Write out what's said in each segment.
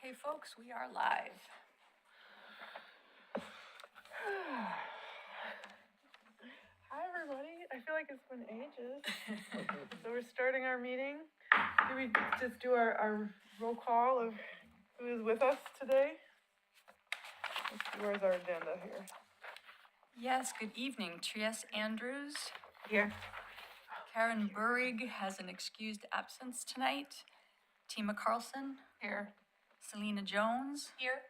Okay, folks, we are live. Hi, everybody. I feel like it's been ages. So we're starting our meeting. Can we just do our roll call of who is with us today? Let's see, where's our agenda here? Yes, good evening. Trias Andrews. Here. Karen Burrig has an excused absence tonight. Tima Carlson. Here. Selena Jones. Here.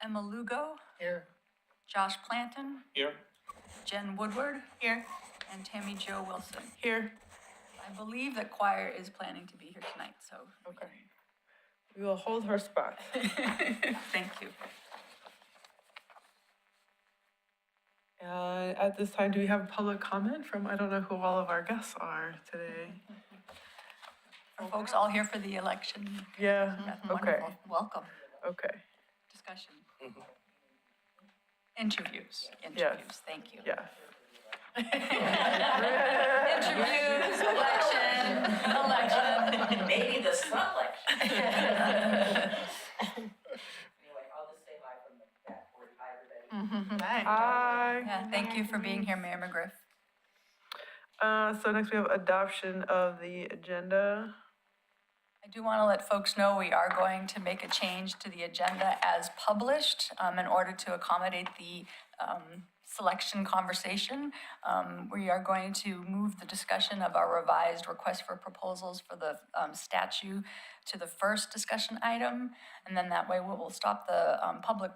Emma Lugo. Here. Josh Planton. Here. Jen Woodward. Here. And Tammy Jo Wilson. Here. I believe that choir is planning to be here tonight, so. Okay. We will hold her spot. Thank you. At this time, do we have public comment from, I don't know who all of our guests are today. Are folks all here for the election? Yeah, That's okay, wonderful. Welcome. okay, Discussion. Interviews, thank you. yeah. Interviews, election. Maybe the election. Anyway, I'll just say hi from the backboard. Hi, everybody. Hi. Yeah, thank you for being here, Mayor McGriff. So next we have adoption of the agenda. I do want to let folks know we are going to make a change to the agenda as published in order to accommodate the selection conversation. We are going to move the discussion of our revised request for proposals for the statute to the first discussion item. And then that way we will stop the public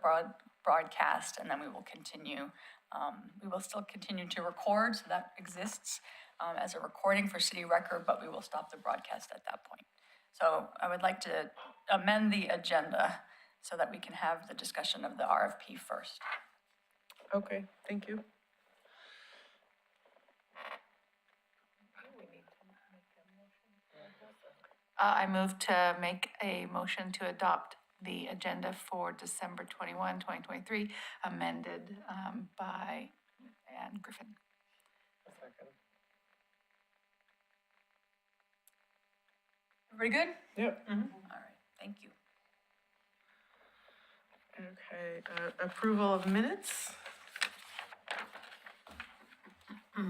broadcast, and then we will continue. We will still continue to record, so that exists as a recording for city record, but we will stop the broadcast at that point. So I would like to amend the agenda so that we can have the discussion of the RFP first. Okay, thank you. I move to make a motion to adopt the agenda for December 21, 2023, amended by Ann Griffin. Everybody good? Yep. All right, thank you. Okay, approval of minutes. Do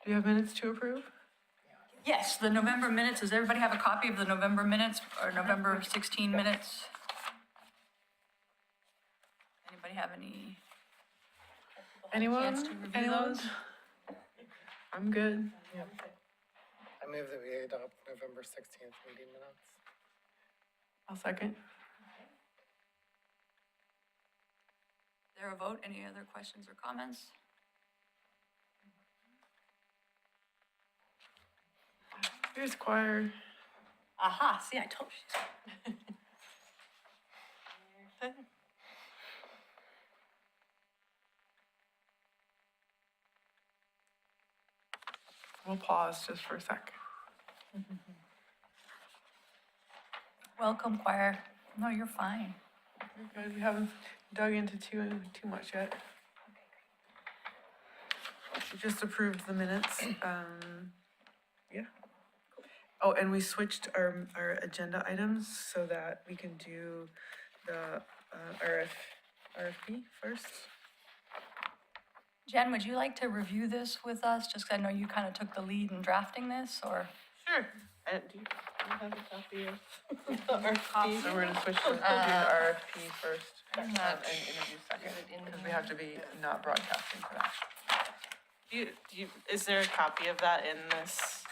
you have minutes to approve? Yes, the November minutes, does everybody have a copy of the November minutes or November 16 minutes? Anybody have any? Anyone? Chance to review Anyone? those? I'm good. I move that we adopt November 16th meeting minutes. I'll second. Is there a vote? Any other questions or comments? Here's choir. Aha, see, I told you. We'll pause just for a sec. Welcome, choir. No, you're fine. We're good. We haven't dug into too much yet. We just approved the minutes. Yeah. Oh, and we switched our agenda items so that we can do the RFP first. Jen, would you like to review this with us? Just 'cause I know you kind of took the lead in drafting this, or? Sure. And do you have a copy of the RFP? So we're gonna switch to do the RFP first and interview second, because we have to be not broadcasting for that. Is there a copy of that in this?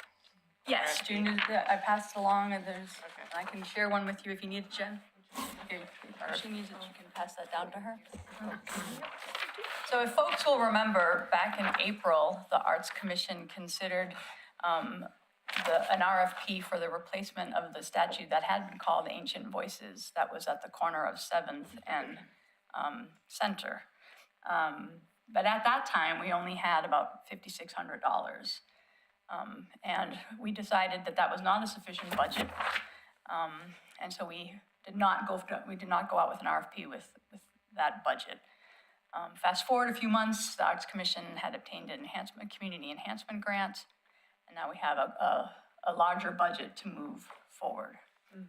Yes, RFP? June, I passed along, and there's, Okay. I can share one with you if you need it, Jen. Okay, if she needs it, you can pass that down to her. So if folks will remember, back in April, the Arts Commission considered an RFP for the replacement of the statue that had been called Ancient Voices, that was at the corner of 7th and Center. But at that time, we only had about $5,600. And we decided that that was not a sufficient budget. And so we did not go out with an RFP with that budget. Fast forward a few months, the Arts Commission had obtained an community enhancement grant. And now we have a a larger budget to move forward. So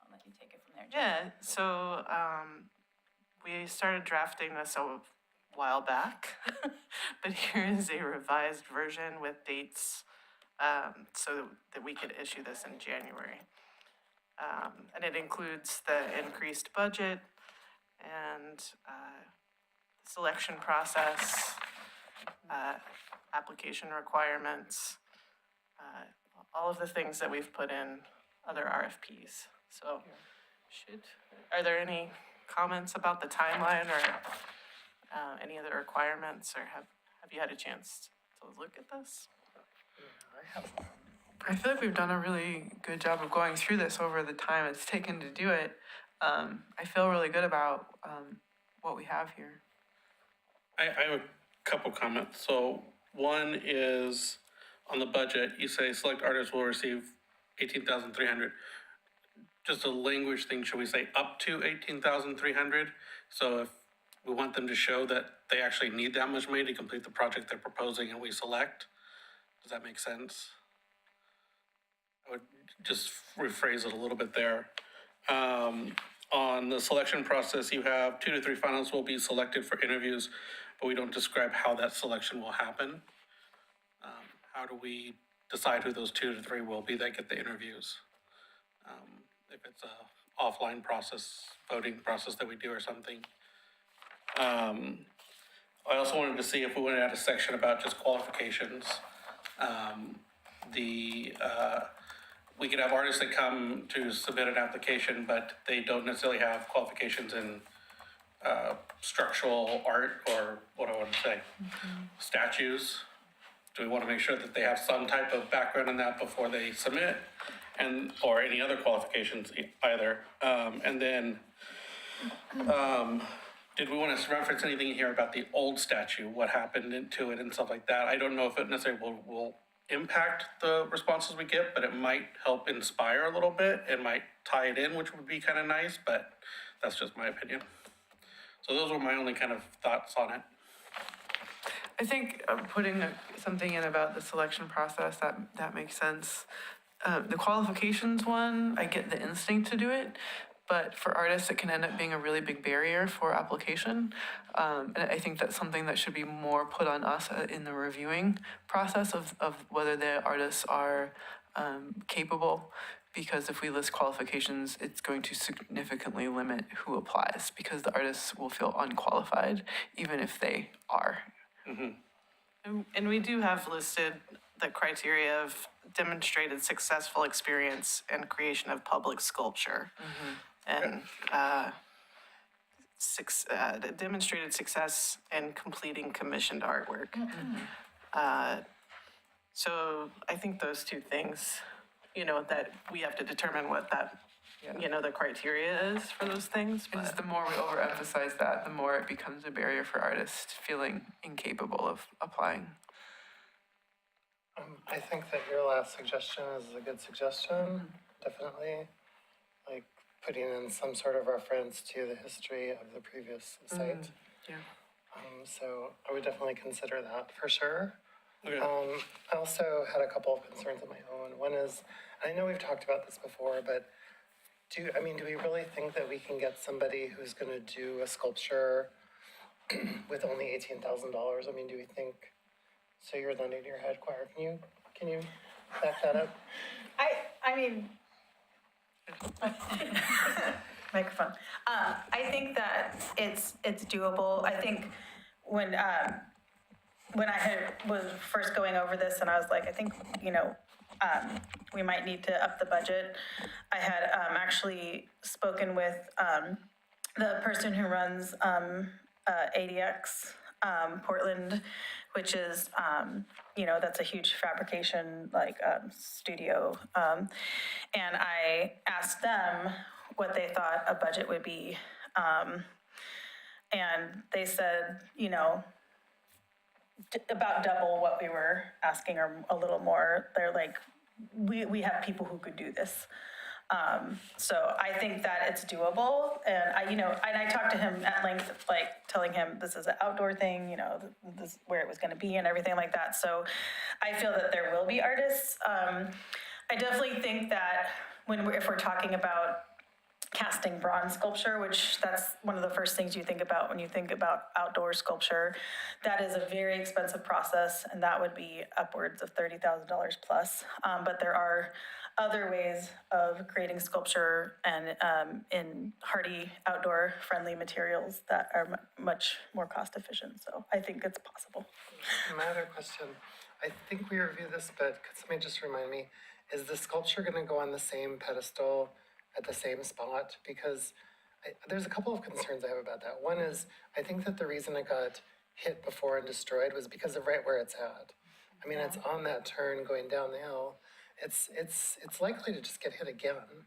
I'll let you take it from there, Jen. Yeah, so, we started drafting this a while back, but here is a revised version with dates, so that we could issue this in January. And it includes the increased budget and, selection process, application requirements, all of the things that we've put in other RFPs. So are there any comments about the timeline or any other requirements, or have you had a chance to look at this? I feel like we've done a really good job of going through this over the time it's taken to do it. I feel really good about what we have here. I have a couple comments. So one is on the budget, you say select artists will receive 18,300. Just a language thing, should we say up to 18,300? So if we want them to show that they actually need that much money to complete the project they're proposing and we select, does that make sense? I would just rephrase it a little bit there. On the selection process, you have 2 to 3 finalists will be selected for interviews, but we don't describe how that selection will happen. How do we decide who those 2 to 3 will be that get the interviews? If it's a offline process, voting process that we do or something. I also wanted to see if we wanted to add a section about just qualifications. We could have artists that come to submit an application, but they don't necessarily have qualifications in structural art, or what I want to say, statues. Do we want to make sure that they have some type of background in that before they submit, or any other qualifications either? And then, did we want to reference anything here about the old statue, what happened to it and stuff like that? I don't know if it necessarily will impact the responses we get, but it might help inspire a little bit. It might tie it in, which would be kind of nice, but that's just my opinion. So those were my only kind of thoughts on it. I think putting something in about the selection process, that makes sense. The qualifications one, I get the instinct to do it, but for artists, it can end up being a really big barrier for application. And I think that's something that should be more put on us in the reviewing process of whether the artists are capable. Because if we list qualifications, it's going to significantly limit who applies, because the artists will feel unqualified, even if they are. And we do have listed the criteria of demonstrated successful experience and creation of public sculpture. And demonstrated success in completing commissioned artwork. So I think those two things, that we have to determine what that, the criteria is for those things. And just the more we overemphasize that, the more it becomes a barrier for artists feeling incapable of applying. I think that your last suggestion is a good suggestion, definitely. Like putting in some sort of reference to the history of the previous site. Yeah. So I would definitely consider that for sure. Okay. I also had a couple of concerns of my own. One is, I know we've talked about this before, but do we really think that we can get somebody who's going to do a sculpture with only $18,000? I mean, do we think? So you're nodding your head, choir. Can you back that up? I mean, microphone. I think that it's doable. I think when I was first going over this, and I was like, I think, we might need to up the budget. I had actually spoken with the person who runs ADX Portland, which is, that's a huge fabrication studio. And I asked them what they thought a budget would be. And they said, about double what we were asking, or a little more. They're like, we have people who could do this. So I think that it's doable, and I talked to him at length, telling him this is an outdoor thing, this is where it was going to be and everything like that. So I feel that there will be artists. I definitely think that if we're talking about casting bronze sculpture, which that's one of the first things you think about when you think about outdoor sculpture, that is a very expensive process, and that would be upwards of $30,000 plus. But there are other ways of creating sculpture and in hardy, outdoor-friendly materials that are much more cost-efficient. So I think it's possible. My other question, I think we reviewed this, but could somebody just remind me, is the sculpture gonna go on the same pedestal at the same spot? Because there's a couple of concerns I have about that. One is, I think that the reason it got hit before and destroyed was because of right where it's at. I mean, it's on that turn going down the hill. It's likely to just get hit again.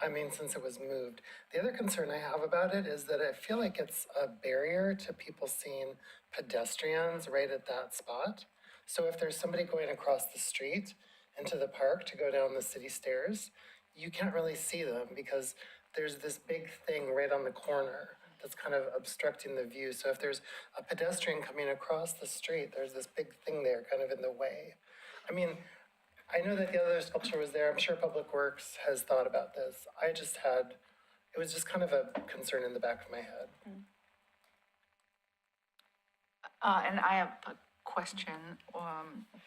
I mean, since it was moved. The other concern I have about it is that I feel like it's a barrier to people seeing pedestrians right at that spot. So if there's somebody going across the street into the park to go down the city stairs, you can't really see them because there's this big thing right on the corner that's kind of obstructing the view. So if there's a pedestrian coming across the street, there's this big thing there kind of in the way. I mean, I know that the other sculpture was there. I'm sure Public Works has thought about this. It was just kind of a concern in the back of my head. And I have a question.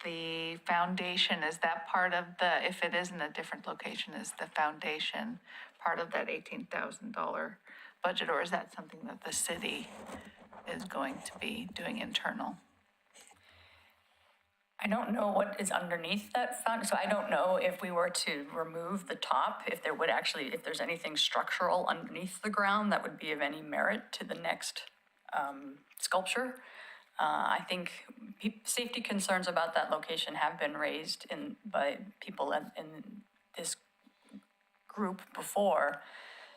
The foundation, is that part of if it is in a different location, is the foundation part of that $18,000 budget, or is that something that the city is going to be doing internal? I don't know what is underneath that fountain, so I don't know if we were to remove the top, if there's anything structural underneath the ground that would be of any merit to the next sculpture. I think safety concerns about that location have been raised by people in this group before.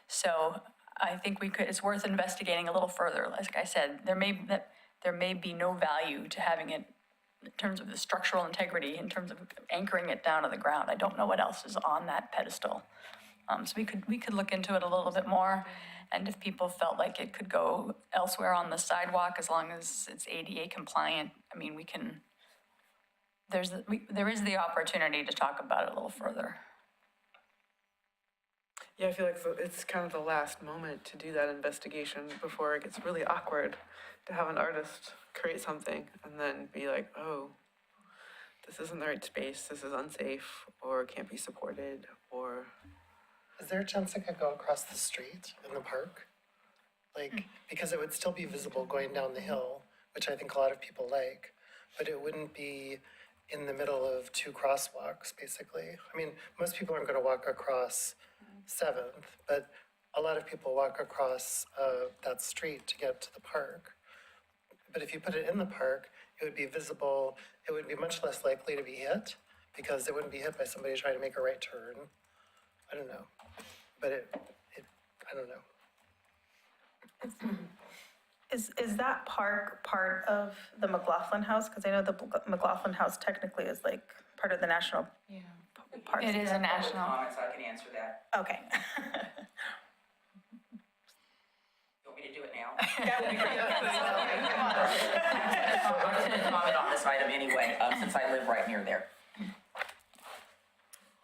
So I think it's worth investigating a little further. Like I said, there may be no value to having it in terms of the structural integrity, in terms of anchoring it down to the ground. I don't know what else is on that pedestal. So we could look into it a little bit more. And if people felt like it could go elsewhere on the sidewalk, as long as it's ADA compliant, I mean, there is the opportunity to talk about it a little further. Yeah, I feel like it's kind of the last moment to do that investigation before it gets really awkward to have an artist create something and then be like, oh, this isn't the right space, this is unsafe, or can't be supported, or... Is there a chance it could go across the street in the park? Like, because it would still be visible going down the hill, which I think a lot of people like, but it wouldn't be in the middle of two crosswalks, basically. I mean, most people aren't gonna walk across 7th, but a lot of people walk across that street to get to the park. But if you put it in the park, it would be visible, it would be much less likely to be hit, because it wouldn't be hit by somebody trying to make a right turn. I don't know, but I don't know. Is that park part of the McLaughlin House? Because I know the McLaughlin House technically is like part of the national park. It is a national. Comments, I can answer that. Okay. You want me to do it now? I'm just going to comment on this item anyway, since I live right near there.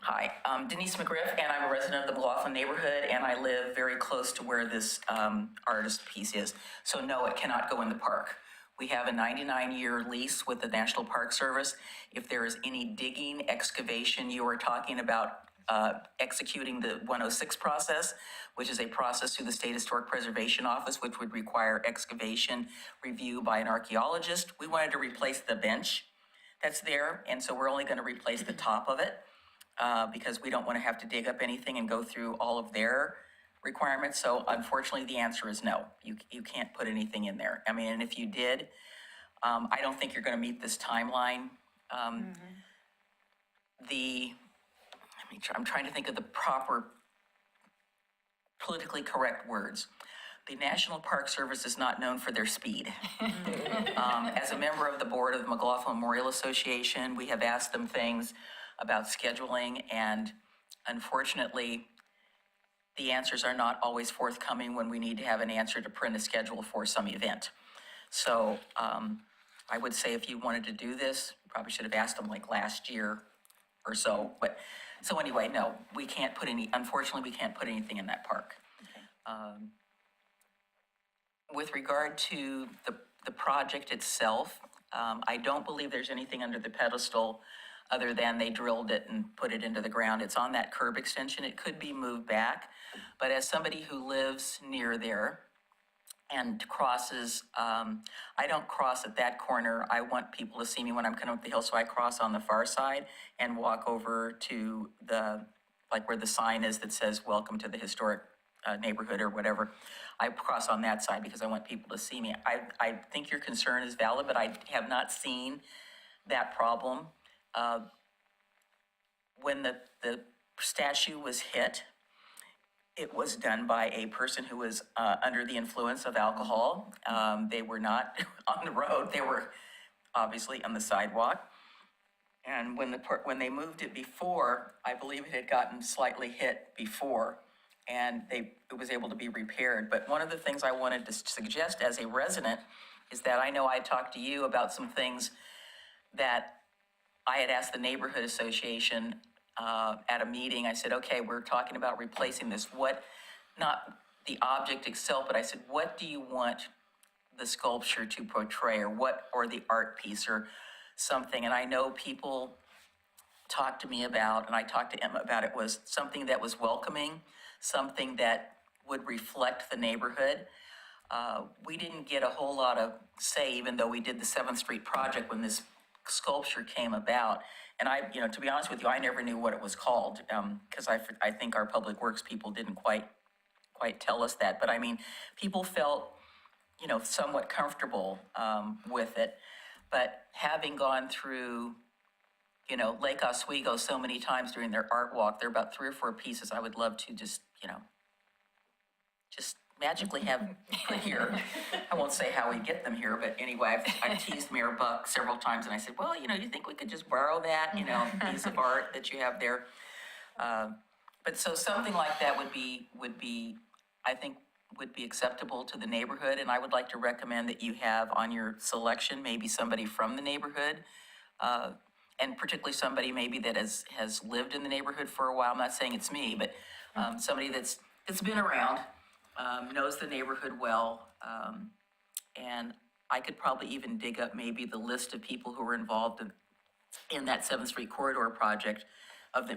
Hi, I'm Denise McGriff, and I'm a resident of the McLaughlin neighborhood, and I live very close to where this artist piece is. So no, it cannot go in the park. We have a 99-year lease with the National Park Service. If there is any digging, excavation, you are talking about executing the 106 process, which is a process through the State Historic Preservation Office, which would require excavation review by an archaeologist. We wanted to replace the bench that's there, and so we're only going to replace the top of it. Because we don't want to have to dig up anything and go through all of their requirements. So unfortunately, the answer is no. You can't put anything in there. I mean, and if you did, I don't think you're going to meet this timeline. I'm trying to think of the proper politically correct words. The National Park Service is not known for their speed. As a member of the board of the McLaughlin Memorial Association, we have asked them things about scheduling, and unfortunately, the answers are not always forthcoming when we need to have an answer to print a schedule for some event. So I would say if you wanted to do this, you probably should have asked them like last year or so, but So anyway, no, we can't put any, unfortunately, we can't put anything in that park. With regard to the project itself, I don't believe there's anything under the pedestal other than they drilled it and put it into the ground. It's on that curb extension. It could be moved back. But as somebody who lives near there and crosses, I don't cross at that corner. I want people to see me when I'm coming up the hill, so I cross on the far side and walk over to like where the sign is that says, "Welcome to the historic neighborhood," or whatever. I cross on that side because I want people to see me. I think your concern is valid, but I have not seen that problem. When the statue was hit, it was done by a person who was under the influence of alcohol. They were not on the road, they were obviously on the sidewalk. And when they moved it before, I believe it had gotten slightly hit before, and it was able to be repaired. But one of the things I wanted to suggest as a resident is that I know I talked to you about some things that I had asked the neighborhood association at a meeting. I said, okay, we're talking about replacing this. Not the object itself, but I said, what do you want the sculpture to portray, or the art piece or something? And I know people talked to me about, and I talked to Emma about it, was something that was welcoming, something that would reflect the neighborhood. We didn't get a whole lot of say, even though we did the 7th Street project when this sculpture came about. And to be honest with you, I never knew what it was called, because I think our public works people didn't quite tell us that. But I mean, people felt, somewhat comfortable with it. But having gone through, Lake Oswego so many times during their art walk, there are about 3 or 4 pieces I would love to just magically have put here. I won't say how we get them here, but anyway, I've teased Mayor Buck several times, and I said, well, you think we could just borrow that, piece of art that you have there? But so something like that would be, I think, would be acceptable to the neighborhood, and I would like to recommend that you have on your selection maybe somebody from the neighborhood, and particularly somebody maybe that has lived in the neighborhood for a while. I'm not saying it's me, but somebody that's been around, knows the neighborhood well, and I could probably even dig up maybe the list of people who were involved in that 7th Street corridor project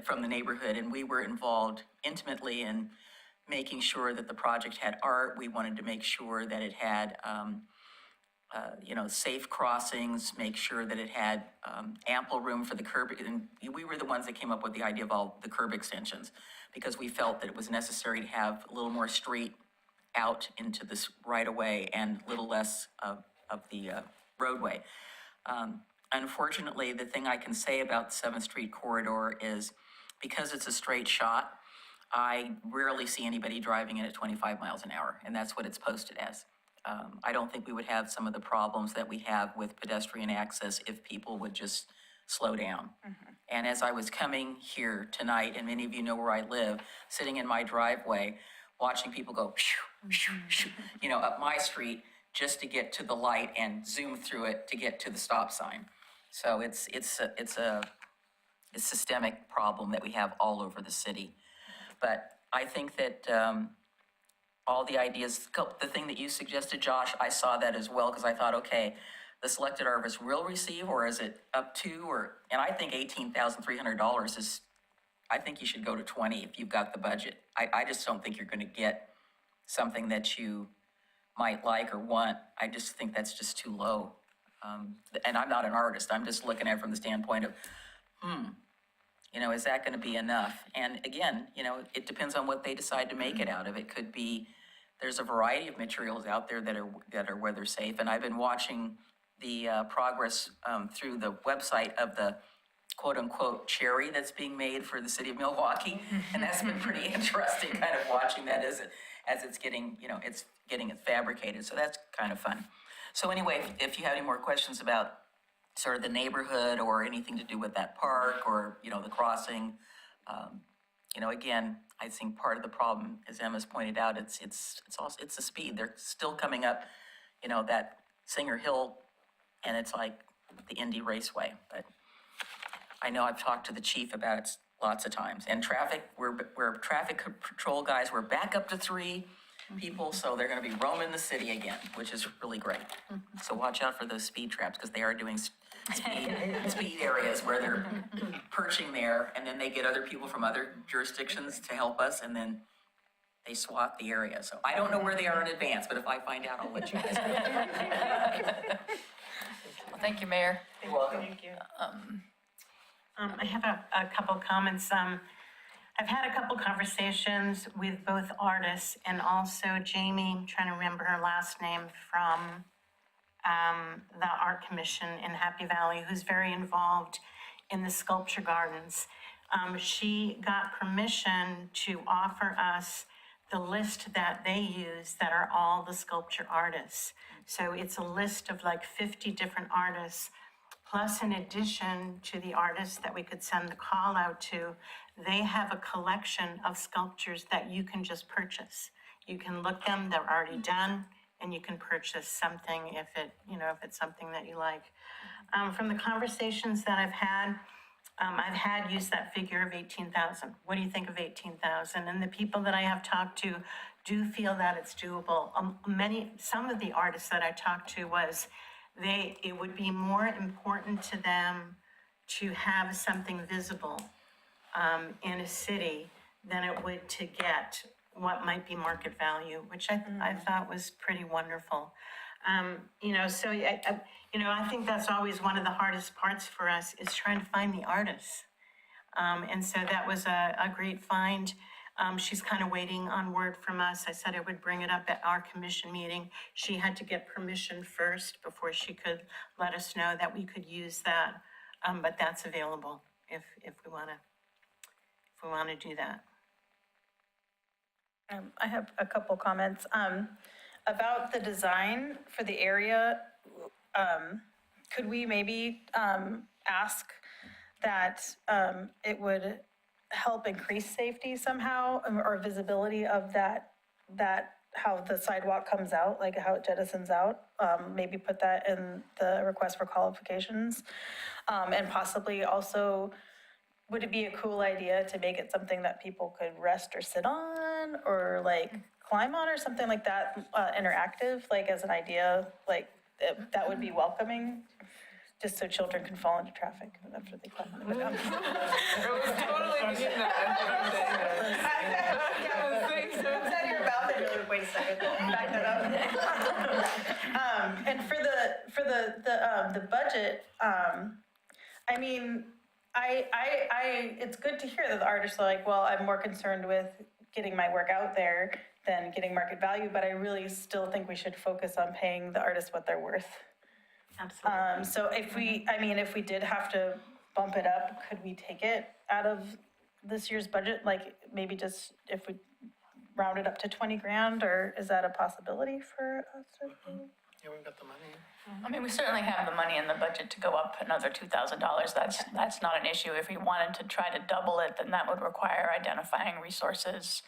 from the neighborhood, and we were involved intimately in making sure that the project had art. We wanted to make sure that it had, safe crossings, make sure that it had ample room for the curb. And we were the ones that came up with the idea of all the curb extensions, because we felt that it was necessary to have a little more street out into this right of way and a little less of the roadway. Unfortunately, the thing I can say about the 7th Street corridor is, because it's a straight shot, I rarely see anybody driving it at 25 miles an hour, and that's what it's posted as. I don't think we would have some of the problems that we have with pedestrian access if people would just slow down. And as I was coming here tonight, and many of you know where I live, sitting in my driveway, watching people go shoo, shoo, shoo, up my street just to get to the light and zoom through it to get to the stop sign. So it's a systemic problem that we have all over the city. But I think that all the ideas, the thing that you suggested, Josh, I saw that as well, because I thought, okay, the selected artist will receive, or is it up to, and I think $18,300 is, I think you should go to 20 if you've got the budget. I just don't think you're gonna get something that you might like or want. I just think that's just too low. And I'm not an artist, I'm just looking at it from the standpoint of, is that gonna be enough? And again, it depends on what they decide to make it out of. It could be, there's a variety of materials out there that are weather safe, and I've been watching the progress through the website of the quote-unquote cherry that's being made for the city of Milwaukee, and that's been pretty interesting, kind of watching that as it's getting, it's getting it fabricated, so that's kind of fun. So anyway, if you have any more questions about sort of the neighborhood or anything to do with that park or, the crossing, again, I think part of the problem, as Emma's pointed out, it's the speed. They're still coming up, that Singer Hill, and it's like the Indy Raceway. But I know I've talked to the chief about lots of times. And traffic, we're traffic patrol guys, we're back up to 3 people, so they're gonna be roaming the city again, which is really great. So watch out for those speed traps, because they are doing speed areas where they're perching there, and then they get other people from other jurisdictions to help us, and then they swat the area. So I don't know where they are in advance, but if I find out, I'll let you guys know. Well, thank you, Mayor. You're welcome. Thank you. I have a couple comments. I've had a couple conversations with both artists and also Jamie, I'm trying to remember her last name, from the Art Commission in Happy Valley, who's very involved in the sculpture gardens. She got permission to offer us the list that they use that are all the sculpture artists. So it's a list of like 50 different artists, plus in addition to the artists that we could send the call out to, they have a collection of sculptures that you can just purchase. You can look them, they're already done, and you can purchase something if it's something that you like. From the conversations that I've had used that figure of 18,000. What do you think of 18,000? And the people that I have talked to do feel that it's doable. Some of the artists that I talked to it would be more important to them to have something visible in a city than it would to get what might be market value, which I thought was pretty wonderful. I think that's always one of the hardest parts for us is trying to find the artists. And so that was a great find. She's kind of waiting on word from us. I said I would bring it up at our commission meeting. She had to get permission first before she could let us know that we could use that. But that's available if we want to do that. I have a couple comments. About the design for the area, could we maybe ask that it would help increase safety somehow, or visibility of that how the sidewalk comes out, like how it jettisons out? Maybe put that in the request for qualifications. And possibly also, would it be a cool idea to make it something that people could rest or sit on, or like climb on, or something like that, interactive, like as an idea, like that would be welcoming, just so children can fall into traffic after they climb on the ground. I was totally thinking that. It's out of your mouth, and you're like, wait a second, back that up. And for the budget, I mean, it's good to hear that the artists are like, well, I'm more concerned with getting my work out there than getting market value, but I really still think we should focus on paying the artists what they're worth. Absolutely. So if we did have to bump it up, could we take it out of this year's budget? Like maybe just if we round it up to 20 grand, or is that a possibility for us? Yeah, we've got the money. I mean, we certainly have the money in the budget to go up another $2,000. That's not an issue. If we wanted to try to double it, then that would require identifying resources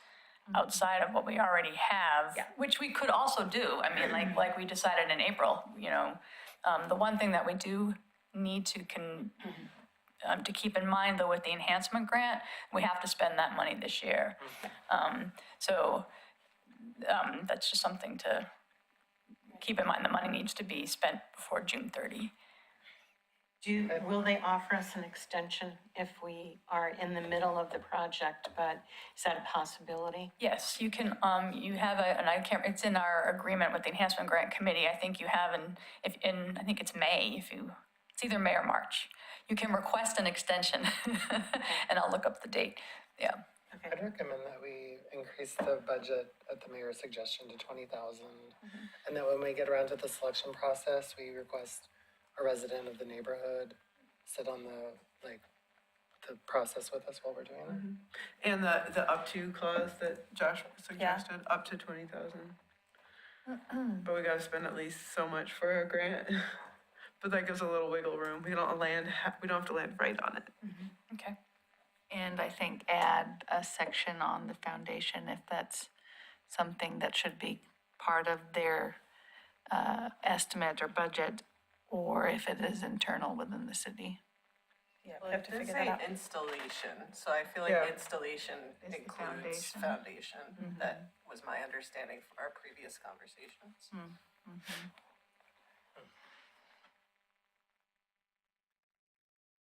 outside of what we already have, which we could also do. I mean, like we decided in April, the one thing that we do need to keep in mind, though, with the enhancement grant, we have to spend that money this year. That's just something to keep in mind. The money needs to be spent before June 30. Will they offer us an extension if we are in the middle of the project, but is that a possibility? Yes, you can, you have it's in our agreement with the Enhancement Grant Committee. I think you have I think it's May, it's either May or March. You can request an extension and I'll look up the date. Yeah. Okay. I'd recommend that we increase the budget at the mayor's suggestion to 20,000. And that when we get around to the selection process, we request a resident of the neighborhood sit on the process with us while we're doing it. And the up to clause that Josh suggested, up to 20,000. But we gotta spend at least so much for our grant. But that gives a little wiggle room. We don't have to land right on it. Okay. And I think add a section on the foundation if that's something that should be part of their estimate or budget, or if it is internal within the city. Yeah, we Well, have it to did figure that say out. installation, so I feel like Yeah. installation Is the includes foundation. foundation. That was my understanding from our previous conversations.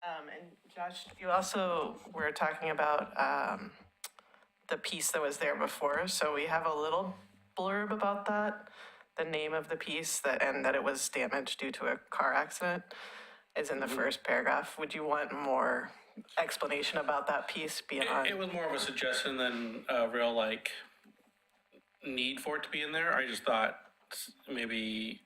And Josh, you also were talking about, the piece that was there before, so we have a little blurb about that. The name of the piece and that it was damaged due to a car accident is in the first paragraph. Would you want more explanation about that piece beyond? It was more of a suggestion than a real like need for it to be in there. I just thought maybe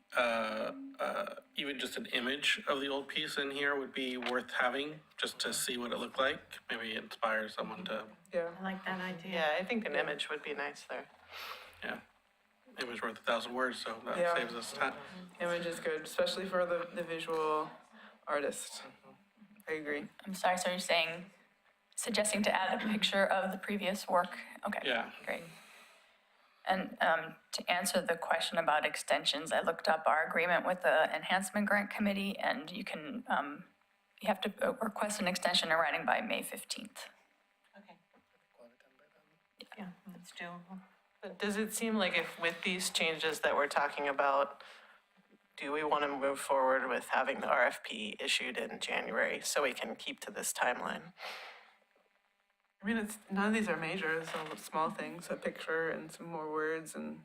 even just an image of the old piece in here would be worth having, just to see what it looked like. Maybe inspire someone to, Yeah. I like that idea. Yeah, I think an image would be nice there. yeah. Image worth 1,000 words, so that Yeah. saves us time. Image is good, especially for the visual artist. I agree. I'm sorry, so you're saying, suggesting to add a picture of the previous work? Okay. Yeah. Great. And to answer the question about extensions, I looked up our agreement with the Enhancement Grant Committee, and you can, you have to request an extension in writing by May 15th. Okay. Yeah, that's doable. But does it seem like if with these changes that we're talking about, do we want to move forward with having the RFP issued in January so we can keep to this timeline? I mean, it's, none of these are major, it's all small things, a picture and some more words, and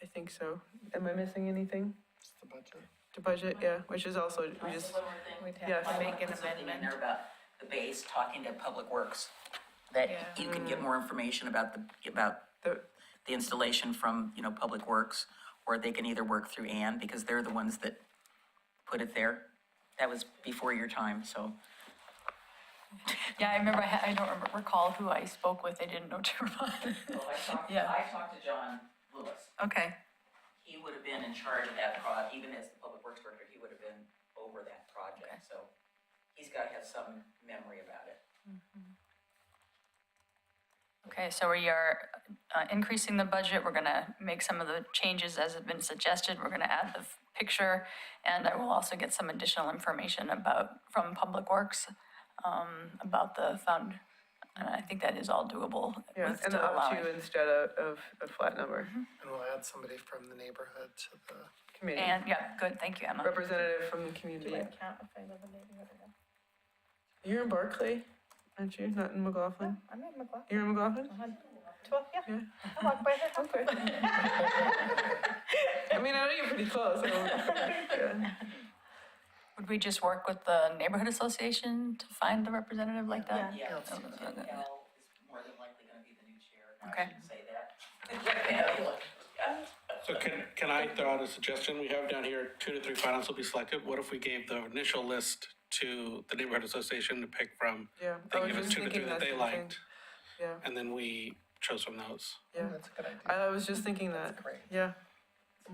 I think so. Am I missing anything? It's the budget. The budget, yeah, which is also, we just, yes. to make an Put something in amendment. there about the base, talking to Public Works, that Yeah. you can get more information about the, the installation from, Public Works, or they can either work through Ann, because they're the ones that put it there. That was before your time, so. Yeah, I remember, I don't recall who I spoke with, I didn't know to respond. Yeah. I talked to John Lewis. Okay, He would have been in charge of that even as the Public Works Director, he would have been over that project, so he's got to have some memory about it. okay, so we are increasing the budget, we're gonna make some of the changes as have been suggested, we're gonna add the picture, and I will also get some additional information from Public Works, about the and I think that is all doable. yeah, with and still the up allowing- to instead of a flat number. And we'll add somebody from the neighborhood to the, Committee, And, yeah, good, thank you, Emma. representative from the community. Count if I live in neighborhood or not. You're in Barclay, aren't you? Not in McLaughlin? I'm in McLaughlin. You're in McLaughlin? 12, yeah. Yeah. I walk by her. Okay. I mean, I know you're pretty close. So, yeah. Would we just work with the neighborhood association to find a representative like that? Yeah, Okay. Cal is more than likely going to be the new chair. I Okay. shouldn't say that. So can I throw out a suggestion? We have down here 2 to 3 finalists will be selected. What if we gave the initial list to the neighborhood association to pick from? Yeah, They I was give us just 2 to 3 thinking that that they same thing. liked, Yeah, and then we chose from those. yeah. that's a good idea. I was just thinking that. That's great. Yeah.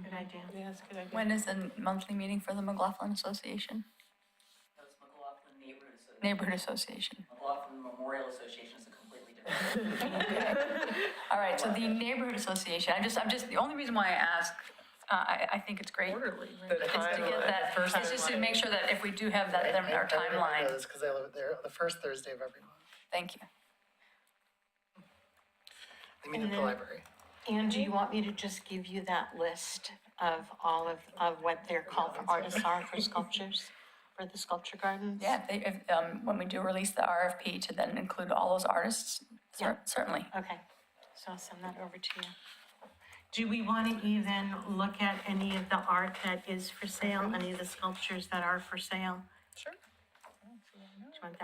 Good idea. Yeah, that's a good idea. When is the monthly meeting for the McLaughlin Association? That's McLaughlin Neighborhood Association. Neighborhood Association. McLaughlin Memorial Association is a completely different. All right, so the neighborhood association, I'm just, the only reason why I ask, I think it's great. The Is to get that, it's just to make sure that if we do have that, then our timeline, Because I live there, the first Thursday of every month. thank you. I mean, at the library. And do you want me to just give you that list of all of what their call for artists are for sculptures, for the sculpture gardens? Yeah, when we do release the RFP to then include all those artists, certainly. Okay, so I'll send that over to you. Do we want to even look at any of the art that is for sale, any of the sculptures that are for sale? Sure. Do you want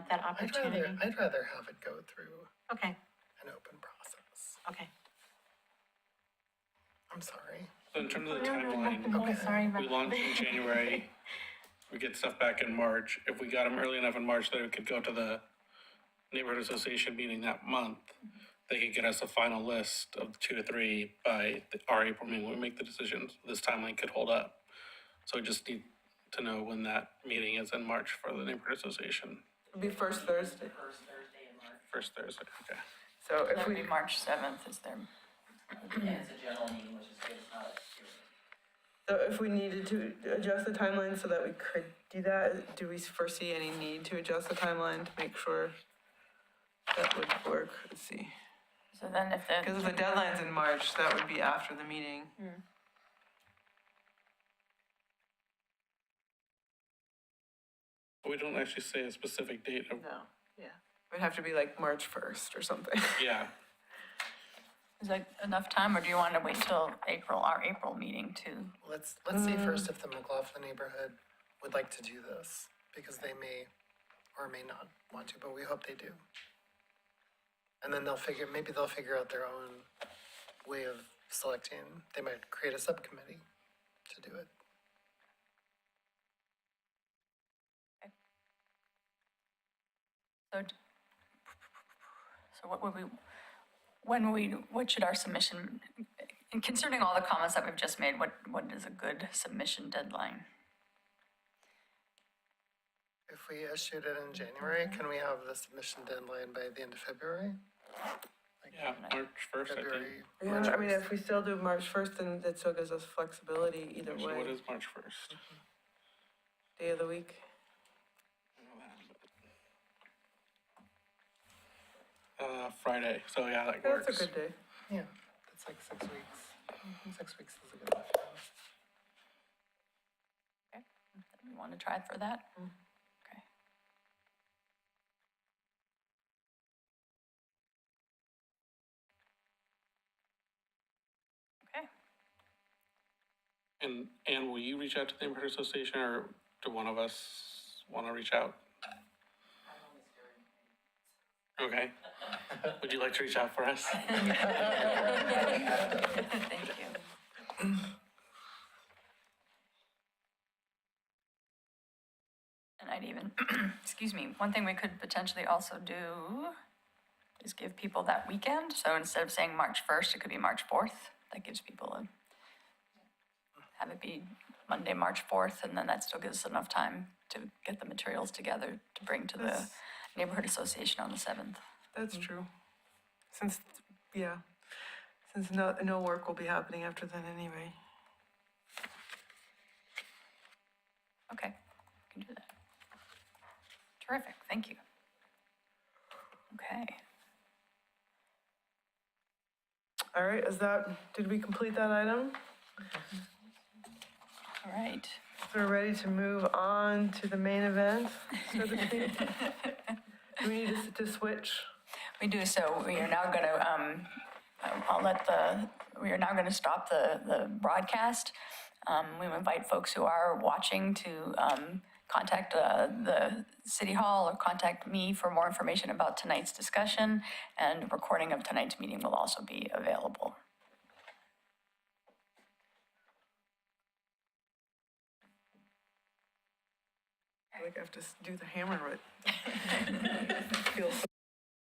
that opportunity? I'd rather have it go through Okay, an open process. okay. I'm sorry. So in terms of the No, no, timeline, nothing more, sorry about we launched in January, we get stuff back in March. If we got them early enough in March that it could go to the neighborhood association meeting that month, they could get us a final list of 2 to 3 by our April meeting when we make the decisions. This timeline could hold up. So we just need to know when that meeting is in March for the neighborhood association. It'll be first Thursday. First Thursday in March. First Thursday, okay. So if That would be we, March 7th is their, And it's a general meeting, which is good, it's not a hearing. So if we needed to adjust the timeline so that we could do that, do we foresee any need to adjust the timeline to make sure that would work? Let's see. So then if the. Because if the deadline's in March, that would be after the meeting. We don't actually say a specific date of, No, yeah. It would have to be like March 1st or something. yeah. Is that enough time, or do you want to wait till April, our April meeting to? Let's see first if the McLaughlin neighborhood would like to do this, because they may or may not want to, but we hope they do. And then maybe they'll figure out their own way of selecting. They might create a subcommittee to do it. So what would what should our submission, and considering all the comments that we've just made, what is a good submission deadline? If we issued it in January, can we have the submission deadline by the end of February? Like Yeah, March 1st, I think. February. Yeah, March I mean, 1st. if we still do March 1st, then that still gives us flexibility either Actually, what way, is March 1st? day of the week. Friday, so yeah, that works. That's a good day. Yeah, that's like 6 weeks. 6 weeks is a good enough time. Okay, you want to try for that? Okay. Okay, And Anne, will you reach out to the neighborhood association, or do one of us want to reach out? Okay. Would you like to reach out for us? thank you. And I'd even, excuse me, one thing we could potentially also do is give people that weekend. So instead of saying March 1st, it could be March 4th. That gives people have it be Monday, March 4th, and then that still gives us enough time to get the materials together to bring to the That's- neighborhood association on the 7th. That's true. Since no work will be happening after then anyway. Okay, we can do that. Terrific, thank you. Okay, All right, did we complete that item? all right. So we're ready to move on to the main event, so to speak. Do we need to switch? We do, so we are now gonna, we are now gonna stop the broadcast. We invite folks who are watching to contact the City Hall or contact me for more information about tonight's discussion, and a recording of tonight's meeting will also be available. I feel like I have to do the hammer, right? Feels so